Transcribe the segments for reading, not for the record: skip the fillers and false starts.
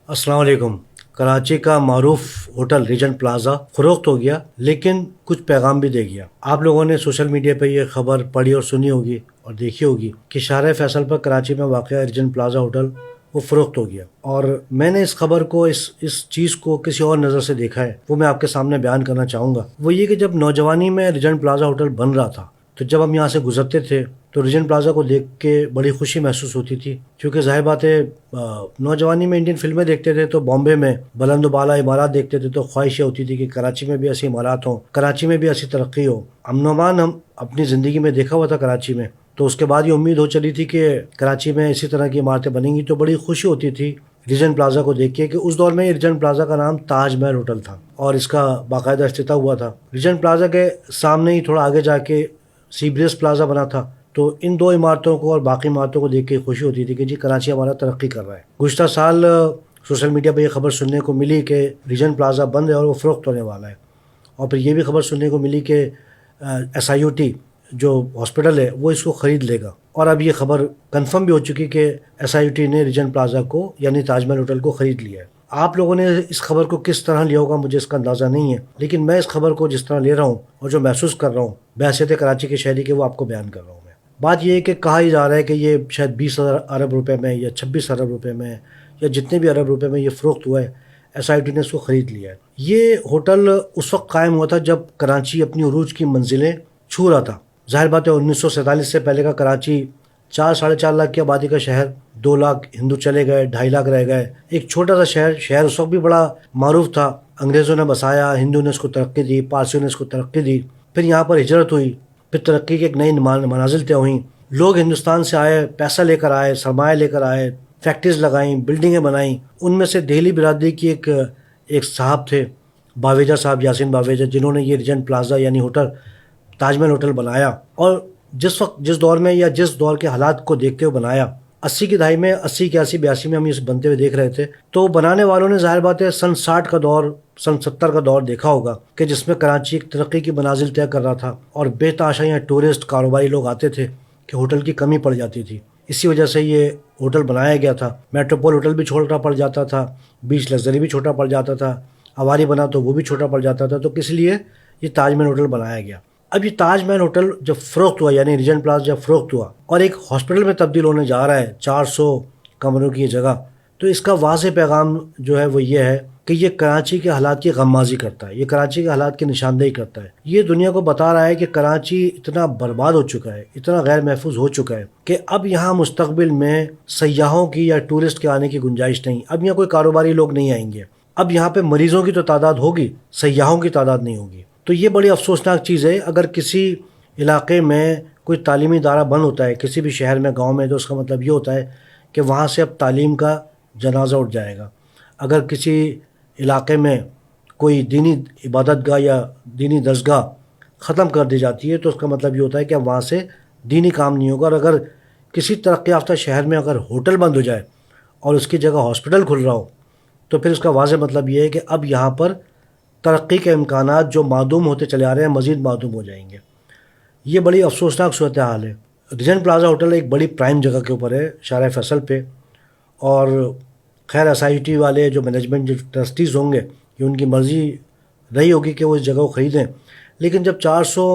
السلام علیکم۔ کراچی کا معروف ہوٹل ریجنٹ پلازا فروخت ہو گیا، لیکن کچھ پیغام بھی دے گیا۔ آپ لوگوں نے سوشل میڈیا پہ یہ خبر پڑھی اور سنی ہوگی اور دیکھی ہوگی کہ شارع فیصل پر کراچی میں واقع ریجنٹ پلازا ہوٹل وہ فروخت ہو گیا، اور میں نے اس خبر کو اس چیز کو کسی اور نظر سے دیکھا ہے، وہ میں آپ کے سامنے بیان کرنا چاہوں گا۔ وہ یہ کہ جب نوجوانی میں ریجنٹ پلازا ہوٹل بن رہا تھا تو جب ہم یہاں سے گزرتے تھے تو ریجنٹ پلازا کو دیکھ کے بڑی خوشی محسوس ہوتی تھی، کیونکہ ظاہر بات ہے نوجوانی میں انڈین فلمیں دیکھتے تھے تو بامبے میں بلند و بالا عمارات دیکھتے تھے تو خواہش یہ ہوتی تھی کہ کراچی میں بھی ایسی عمارات ہوں، کراچی میں بھی ایسی ترقی ہو۔ امن و امان ہم اپنی زندگی میں دیکھا ہوا تھا کراچی میں، تو اس کے بعد یہ امید ہو چلی تھی کہ کراچی میں اسی طرح کی عمارتیں بنیں گی، تو بڑی خوشی ہوتی تھی ریجنٹ پلازا کو دیکھ کے کہ اس دور میں یہ ریجنٹ پلازا کا نام تاج محل ہوٹل تھا اور اس کا باقاعدہ افتتاح ہوا تھا۔ ریجنٹ پلازا کے سامنے ہی تھوڑا آگے جا کے سی بریس پلازا بنا تھا، تو ان دو عمارتوں کو اور باقی عمارتوں کو دیکھ کے خوشی ہوتی تھی کہ جی کراچی ہمارا ترقی کر رہا ہے۔ گزشتہ سال سوشل میڈیا پہ یہ خبر سننے کو ملی کہ ریجنٹ پلازا بند ہے اور وہ فروخت ہونے والا ہے، اور پھر یہ بھی خبر سننے کو ملی کہ SIUT جو ہاسپٹل ہے وہ اس کو خرید لے گا، اور اب یہ خبر کنفرم بھی ہو چکی کہ SIUT نے ریجنٹ پلازا کو یعنی تاج محل ہوٹل کو خرید لیا ہے۔ آپ لوگوں نے اس خبر کو کس طرح لیا ہوگا مجھے اس کا اندازہ نہیں ہے، لیکن میں اس خبر کو جس طرح لے رہا ہوں اور جو محسوس کر رہا ہوں بحیثیت کراچی کے شہری کے، وہ آپ کو بیان کر رہا ہوں۔ میں بات یہ ہے کہ کہا ہی جا رہا ہے کہ یہ شاید 20,000 ارب روپے میں یا 26 ارب روپے میں یا جتنے بھی ارب روپے میں یہ فروخت ہوا ہے، SIUT نے اس کو خرید لیا ہے۔ یہ ہوٹل اس وقت قائم ہوا تھا جب کراچی اپنی عروج کی منزلیں چھو رہا تھا۔ ظاہر بات ہے 1947 سے پہلے کا کراچی 4-4.5 لاکھ کی آبادی کا شہر، 2 لاکھ ہندو چلے گئے، 2.5 لاکھ رہ گئے، ایک چھوٹا سا شہر اس وقت بھی بڑا معروف تھا۔ انگریزوں نے بسایا، ہندو نے اس کو ترقی دی، پارسیوں نے اس کو ترقی دی، پھر یہاں پر ہجرت ہوئی، پھر ترقی کی ایک نئی منازل طے ہوئیں، لوگ ہندوستان سے آئے، پیسہ لے کر آئے، سرمایہ لے کر آئے، فیکٹریز لگائیں، بلڈنگیں بنائیں۔ ان میں سے دہلی برادری کی ایک صاحب تھے، باویجا صاحب، یاسین باویجا، جنہوں نے یہ ریجنٹ پلازا یعنی ہوٹل تاج محل ہوٹل بنایا، اور جس دور میں یا جس دور کے حالات کو دیکھتے ہوئے بنایا، 80 کی دہائی میں، 80 81 82 میں ہم یہ بنتے ہوئے دیکھ رہے تھے، تو بنانے والوں نے ظاہر بات ہے سن 60 کا دور، سن 70 کا دور دیکھا ہوگا کہ جس میں کراچی ایک ترقی کی منازل طے کر رہا تھا، اور بے تحاشا یہاں ٹورسٹ کاروباری لوگ آتے تھے کہ ہوٹل کی کمی پڑ جاتی تھی، اسی وجہ سے یہ ہوٹل بنایا گیا تھا۔ میٹروپول ہوٹل بھی چھوٹا پڑ جاتا تھا، بیچ لگژری بھی چھوٹا پڑ جاتا تھا، اواری بنا تو وہ بھی چھوٹا پڑ جاتا تھا، تو کس لیے یہ تاج محل ہوٹل بنایا گیا۔ اب یہ تاج محل ہوٹل جب فروخت ہوا، یعنی ریجنٹ پلازا جب فروخت ہوا اور ایک ہاسپٹل میں تبدیل ہونے جا رہا ہے، 400 کمروں کی یہ جگہ، تو اس کا واضح پیغام جو ہے وہ یہ ہے کہ یہ کراچی کے حالات کی غمازی کرتا ہے، یہ کراچی کے حالات کی نشاندہی کرتا ہے۔ یہ دنیا کو بتا رہا ہے کہ کراچی اتنا برباد ہو چکا ہے، اتنا غیر محفوظ ہو چکا ہے کہ اب یہاں مستقبل میں سیاحوں کی یا ٹورسٹ کے آنے کی گنجائش نہیں، اب یہاں کوئی کاروباری لوگ نہیں آئیں گے، اب یہاں پہ مریضوں کی تو تعداد ہوگی، سیاحوں کی تعداد نہیں ہوگی۔ تو یہ بڑی افسوسناک چیز ہے۔ اگر کسی علاقے میں کوئی تعلیمی ادارہ بند ہوتا ہے، کسی بھی شہر میں، گاؤں میں، تو اس کا مطلب یہ ہوتا ہے کہ وہاں سے اب تعلیم کا جنازہ اٹھ جائے گا۔ اگر کسی علاقے میں کوئی دینی عبادت گاہ یا دینی درسگاہ ختم کر دی جاتی ہے تو اس کا مطلب یہ ہوتا ہے کہ اب وہاں سے دینی کام نہیں ہوگا۔ اور اگر کسی ترقی یافتہ شہر میں اگر ہوٹل بند ہو جائے اور اس کی جگہ ہاسپٹل کھل رہا ہو تو پھر اس کا واضح مطلب یہ ہے کہ اب یہاں پر ترقی کے امکانات جو معدوم ہوتے چلے آ رہے ہیں مزید معدوم ہو جائیں گے۔ یہ بڑی افسوسناک صورتحال ہے۔ ریجنٹ پلازا ہوٹل ایک بڑی پرائم جگہ کے اوپر ہے، شارع فیصل پہ، اور خیر SIUT والے جو مینجمنٹ، جو ٹرسٹیز ہوں گے، یہ ان کی مرضی رہی ہوگی کہ وہ اس جگہ کو خریدیں، لیکن جب 400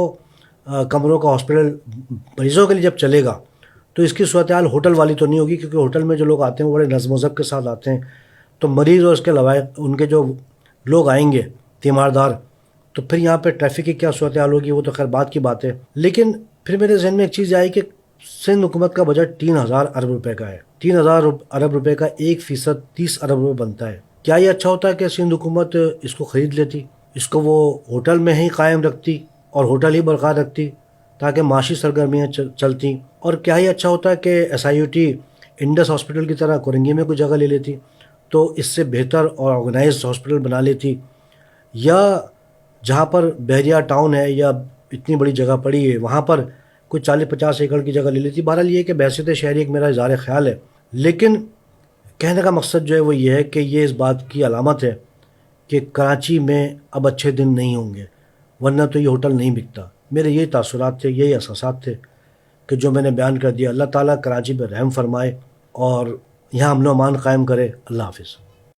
کمروں کا ہاسپٹل مریضوں کے لیے جب چلے گا تو اس کی صورتحال ہوٹل والی تو نہیں ہوگی، کیونکہ ہوٹل میں جو لوگ آتے ہیں وہ بڑے نظم و ضبط کے ساتھ آتے ہیں، تو مریض اور اس کے لوائق ان کے جو لوگ آئیں گے تیماردار، تو پھر یہاں پہ ٹریفک کی کیا صورتحال ہوگی، وہ تو خیر بات کی بات ہے۔ لیکن پھر میرے ذہن میں ایک چیز آئی کہ سندھ حکومت کا بجٹ 3,000 ارب روپے کا ہے، 3,000 ارب روپے کا 1% 30 ارب روپے بنتا ہے۔ کیا یہ اچھا ہوتا ہے کہ سندھ حکومت اس کو خرید لیتی، اس کو وہ ہوٹل میں ہی قائم رکھتی اور ہوٹل ہی برقرار رکھتی تاکہ معاشی سرگرمیاں چلتی؟ اور کیا ہی اچھا ہوتا ہے کہ SIUT انڈس ہاسپٹل کی طرح کورنگی میں کوئی جگہ لے لیتی تو اس سے بہتر اور آرگنائزڈ ہاسپٹل بنا لیتی، یا جہاں پر بحریہ ٹاؤن ہے یا اتنی بڑی جگہ پڑی ہے وہاں پر کوئی 40-50 ایکڑ کی جگہ لے لیتی۔ بہرحال یہ کہ بحیثیت شہری ایک میرا اظہار خیال ہے، لیکن کہنے کا مقصد جو ہے وہ یہ ہے کہ یہ اس بات کی علامت ہے کہ کراچی میں اب اچھے دن نہیں ہوں گے، ورنہ تو یہ ہوٹل نہیں بکتا۔ میرے یہی تاثرات تھے، یہی احساسات تھے کہ جو میں نے بیان کر دیا۔ اللہ تعالیٰ کراچی پہ رحم فرمائے اور یہاں امن و امان قائم کرے۔ اللہ حافظ۔